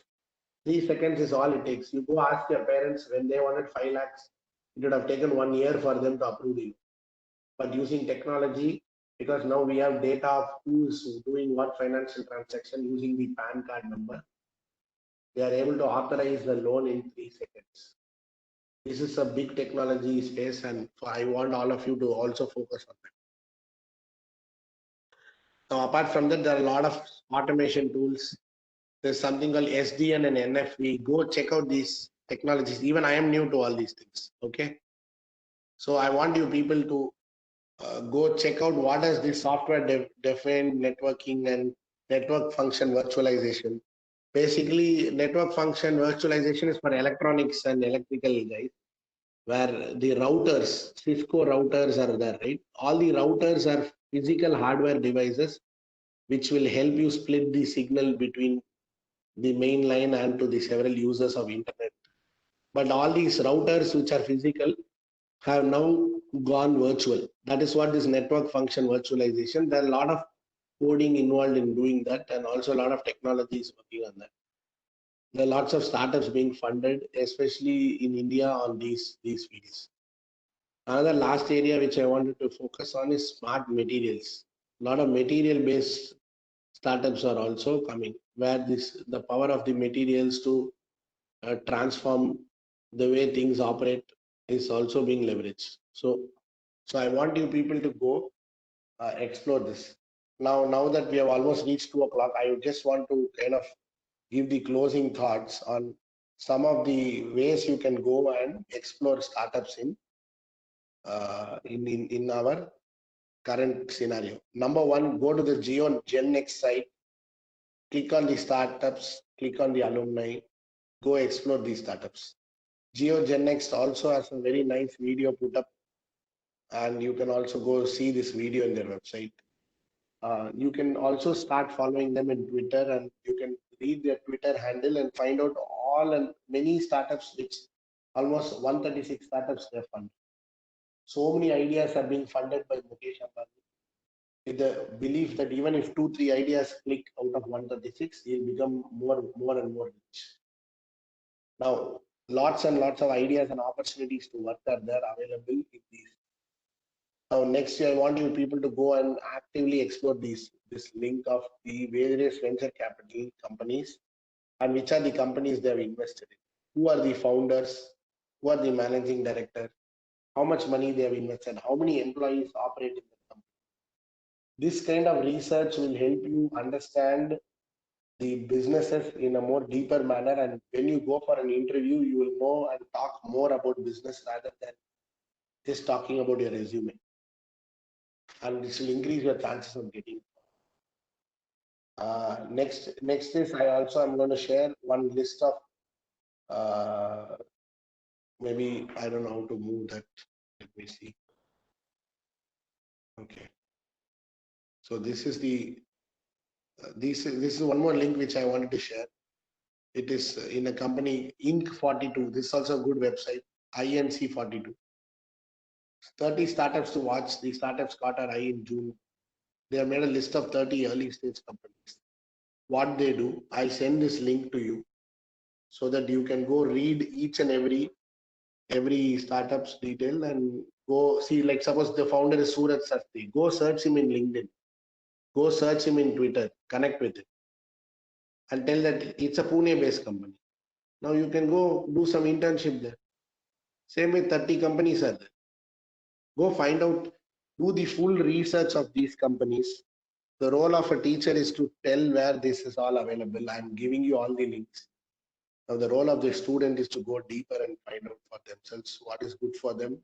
3 seconds is all it takes. You go ask your parents when they wanted 5 lakhs, it would have taken 1 year for them to approve you. But using technology, because now we have data of who is doing what financial transaction using the PAN card number, they are able to authorize the loan in 3 seconds. This is a big technology space, and I want all of you to also focus on that. Now, apart from that, there are a lot of automation tools. There's something called SDN and NFV. Go check out these technologies. Even I am new to all these things. Okay. So I want you people to go check out what is the software defined networking and network function virtualization. Basically, network function virtualization is for electronics and electrical guys, where the routers, Cisco routers are there, right? All the routers are physical hardware devices which will help you split the signal between the main line and to the several users of internet. But all these routers which are physical have now gone virtual. That is what this network function virtualization. There are a lot of coding involved in doing that, and also a lot of technologies working on that. There are lots of startups being funded, especially in India, on these fields. Another last area which I wanted to focus on is smart materials. A lot of material based startups are also coming, where the power of the materials to transform the way things operate is also being leveraged. So I want you people to go explore this. Now that we have almost reached 2 o'clock, I just want to kind of give the closing thoughts on some of the ways you can go and explore startups in our current scenario. Number one, go to the Geo Gen Next site, click on the startups, click on the alumni, go explore these startups. Geo Gen Next also has a very nice video put up, and you can also go see this video in their website. You can also start following them in Twitter, and you can read their Twitter handle and find out all and many startups, which almost 136 startups they fund. So many ideas are being funded by Mukesh Ambani, with the belief that even if 2-3 ideas click out of 136, he'll become more and more rich. Now, lots and lots of ideas and opportunities to work are there available in these. Now, next year, I want you people to go and actively explore this link of the various venture capital companies and which are the companies they have invested in. Who are the founders? Who are the managing director? How much money they have invested? How many employees operate in the company? This kind of research will help you understand the businesses in a more deeper manner, and when you go for an interview, you will know and talk more about business rather than just talking about your resume. And this will increase your chances of getting. Next is I also am going to share one list of maybe I don't know how to move that. Let me see. Okay. So this is the this is one more link which I wanted to share. It is in a company Inc42. This is also a good website. INC42. 30 startups to watch. The startups caught our eye in June. They have made a list of 30 early stage companies. What they do, I'll send this link to you so that you can go read each and every startup's detail and go see. Like suppose the founder is Suraj Sastry, go search him in LinkedIn, go search him in Twitter, connect with him, and tell that it's a Pune-based company. Now you can go do some internship there. Same with 30 companies are there. Go find out, do the full research of these companies. The role of a teacher is to tell where this is all available. I'm giving you all the links. Now the role of the student is to go deeper and find out for themselves what is good for them,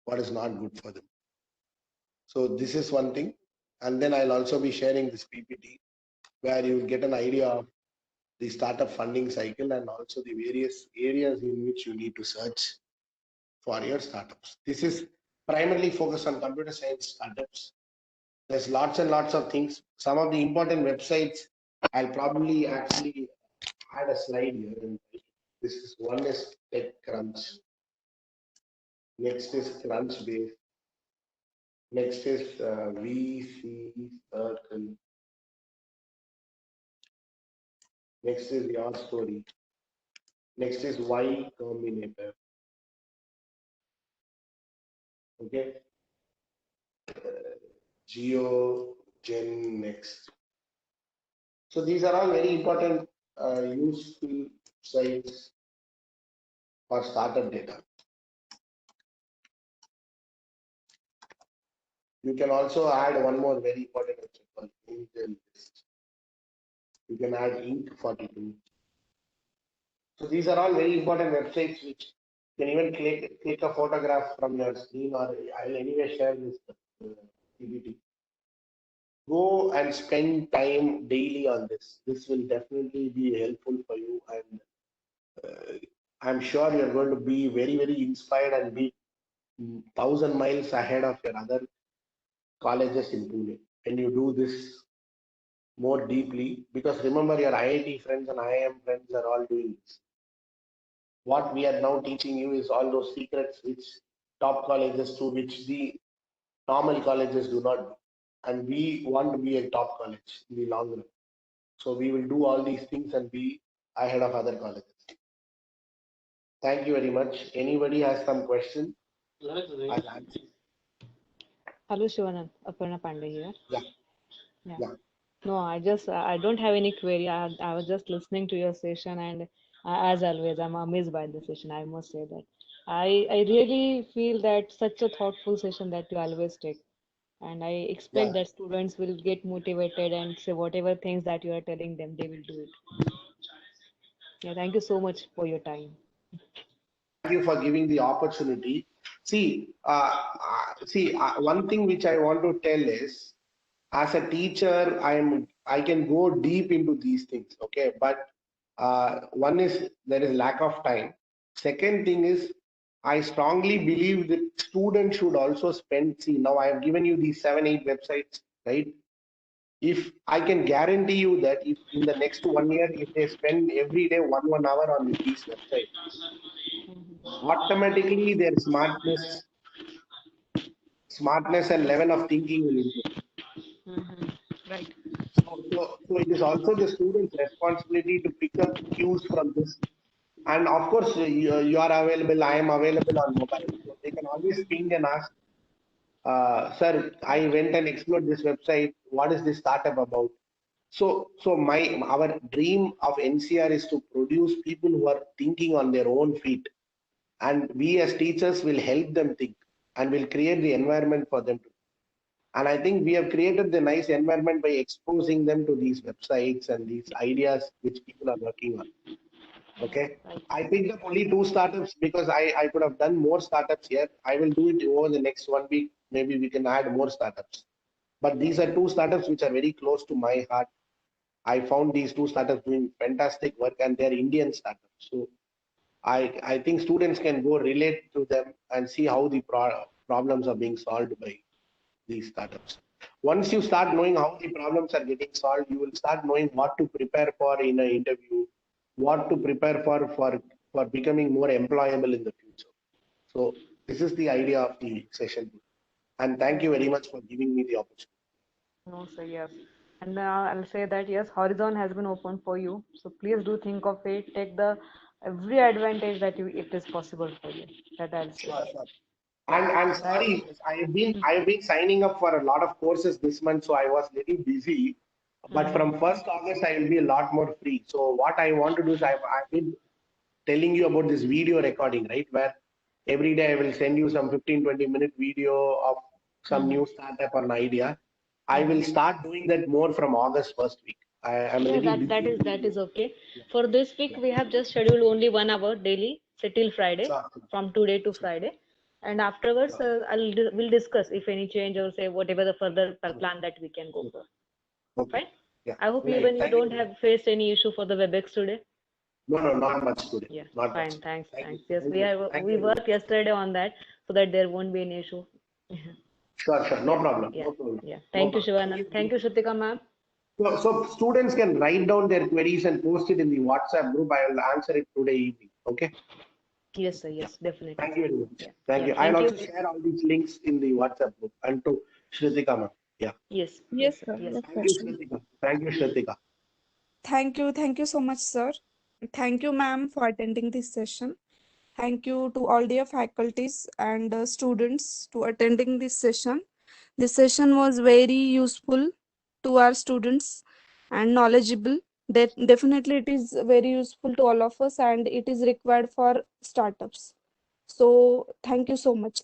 what is not good for them. So this is one thing. And then I'll also be sharing this PPT where you will get an idea of the startup funding cycle and also the various areas in which you need to search for your startups. This is primarily focused on computer science startups. There's lots and lots of things. Some of the important websites, I'll probably actually add a slide here. And this is one is TechCrunch. Next is Crunchbase. Next is VC Circle. Next is Your Story. Next is Y Combinator. Okay. Geo Gen Next. So these are all very important, useful sites for startup data. You can also add one more very important website called Angel List. You can add Inc42. So these are all very important websites which you can even click a photograph from your screen, or I'll anyway share this PPT. Go and spend time daily on this. This will definitely be helpful for you, and I'm sure you're going to be very, very inspired and be 1,000 miles ahead of your other colleges in Pune. And you do this more deeply, because remember, your IIT friends and IIM friends are all doing this. What we are now teaching you is all those secrets which top colleges do, which the normal colleges do not do. And we want to be a top college in the long run. So we will do all these things and be ahead of other colleges. Thank you very much. Anybody has some question? I'll answer. Hello, Shivanand. Aparna Pandey here. Yeah. Yeah. Yeah. No, I don't have any query. I was just listening to your session, and as always, I'm amazed by the session. I must say that I really feel that such a thoughtful session that you always take, and I expect Yeah. that students will get motivated and say whatever things that you are telling them, they will do it. Yeah, thank you so much for your time. Thank you for giving the opportunity. One thing which I want to tell is, as a teacher, I can go deep into these things, okay? But one is there is lack of time. Second thing is, I strongly believe that students should also spend. See, now I have given you these 7, 8 websites, right? If I can guarantee you that if in the next 1 year, if they spend every day 1 hour on these websites, automatically their smartness and level of thinking will improve. Right. So it is also the student's responsibility to pick up cues from this. And of course, you are available, I am available on mobile. So they can always ping and ask, sir, I went and explored this website. What is this startup about? So our dream of NCR is to produce people who are thinking on their own feet. And we as teachers will help them think and will create the environment for them to. And I think we have created the nice environment by exposing them to these websites and these ideas which people are working on. Okay. I picked up only 2 startups because I could have done more startups here. I will do it over the next 1 week. Maybe we can add more startups. But these are 2 startups which are very close to my heart. I found these 2 startups doing fantastic work and they're Indian startups. So I think students can go relate to them and see how the problems are being solved by these startups. Once you start knowing how the problems are getting solved, you will start knowing what to prepare for in an interview, what to prepare for becoming more employable in the future. So this is the idea of the session. And thank you very much for giving me the opportunity. No, sir, yes. And I'll say that yes, horizon has been opened for you. So please do think of it. Take the every advantage that it is possible for you. That I'll say. Sure, sure. Yeah. And That. sorry, I have been signing up for a lot of courses this month, so I was little busy. But from 1st August, I will be a lot more free. So what I want to do is I've been telling you about this video recording, right? Where every day I will send you some 15-20 minute video of some new startup or an idea. I will start doing that more from August first week. I'm a Yeah, little that busy. is okay. For this week, we have just scheduled only 1 hour daily, say till Friday, Sure, from today to Friday, and afterwards, sure. we'll discuss if any change or say whatever the further plan that we can go for. Okay. Fine. Yeah. I hope Right. even you Thank don't you. have faced any issue for the WebEx today. No, no, not much today. Yeah, Not fine. much. Thanks. Thank you. Thanks. Yes, Thank we you. have Thank we you very worked much. yesterday on that so that there won't be an issue. Sure, sure. No Yeah, problem. yeah, No problem. yeah. No Thank you, problem. Shivanand. Thank you, Shrutika ma'am. So students can write down their queries and post it in the WhatsApp group. I will answer it today evening. Okay. Yes, sir. Yeah. Yes, definitely. Thank you very much. Yeah, Thank yeah. you. I'll Thank you. also share all these links in the WhatsApp group and to Shritika ma'am. Yeah. Yes, Yes, yes, sir. sir. Yes. Yes, Thank sir. you, Shritika. Thank you, Shritika. Thank you so much, sir. Thank you, ma'am, for attending this session. Thank you to all dear faculties and students to attending this session. This session was very useful to our students and knowledgeable. That definitely it is very useful to all of us and it is required for startups. So thank you so much.